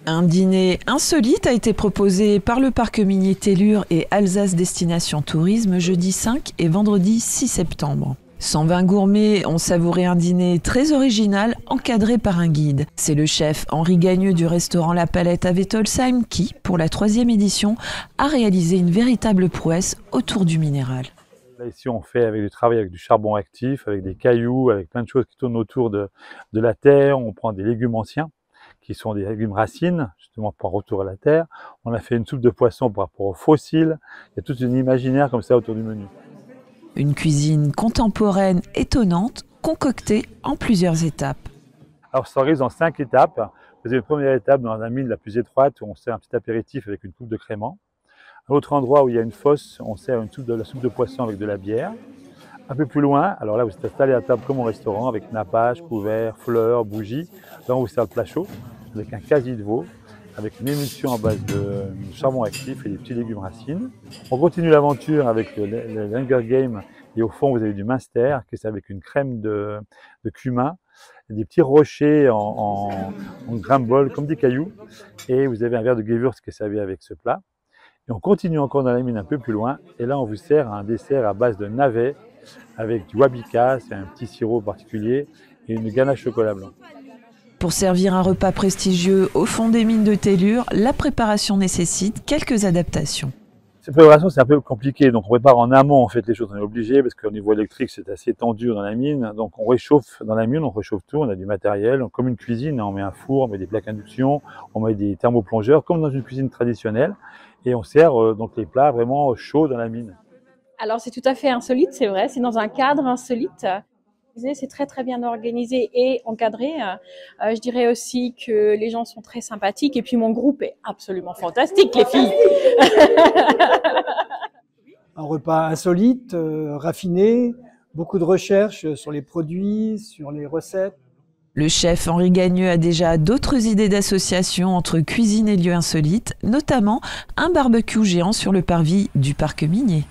Un dîner insolite a été proposé par le parc minier Tellure et Alsace Destination Tourisme jeudi 5 et vendredi 6 septembre. 120 gourmets ont savouré un dîner très original encadré par un guide. C'est le chef Henri Gagneux du restaurant La Palette à Wettolsheim qui, pour la 3e édition, a réalisé une véritable prouesse autour du minéral. Là, ici, on fait avec du travail avec du charbon actif, avec des cailloux, avec plein de choses qui tournent autour de la terre. On prend des légumes anciens, qui sont des légumes racines, justement pour retour à la terre. On a fait une soupe de poisson par rapport aux fossiles. Il y a toute une imaginaire comme ça autour du menu. Une cuisine contemporaine étonnante, concoctée en plusieurs étapes. Alors, ça s'organise en 5 étapes. Vous avez une première étape dans la mine la plus étroite où on sert un petit apéritif avec une coupe de crément. Un autre endroit où il y a une fosse, on sert la soupe de poisson avec de la bière. Un peu plus loin, alors là vous êtes installé à table comme au restaurant avec nappage, couverts, fleurs, bougies. Là on vous sert le plat chaud avec un quasi de veau, avec une émulsion en base de charbon actif et des petits légumes racines. On continue l'aventure avec le Hunger Game et au fond vous avez du Munster qui est avec une crème de cumin, et des petits rochers en grimble comme des cailloux et vous avez un verre de Gewürz qui est servi avec ce plat. Et on continue encore dans la mine un peu plus loin et là on vous sert un dessert à base de navets avec du wabika, c'est un petit sirop particulier, et une ganache chocolat blanc. Pour servir un repas prestigieux au fond des mines de Tellure, la préparation nécessite quelques adaptations. Cette préparation, c'est un peu compliqué, donc on prépare en amont en fait les choses, on est obligé, parce qu'au niveau électrique, c'est assez tendu dans la mine, donc on réchauffe dans la mine, on réchauffe tout, on a du matériel, comme une cuisine, on met un four, on met des plaques induction, on met des thermoplongeurs, comme dans une cuisine traditionnelle, et on sert donc les plats vraiment chauds dans la mine. Alors c'est tout à fait insolite, c'est vrai, c'est dans un cadre insolite. C'est très très bien organisé et encadré. Je dirais aussi que les gens sont très sympathiques et puis mon groupe est absolument fantastique, les filles. Un repas insolite, raffiné, beaucoup de recherches sur les produits, sur les recettes. Le chef Henri Gagneux a déjà d'autres idées d'association entre cuisine et lieux insolites, notamment un barbecue géant sur le parvis du parc minier.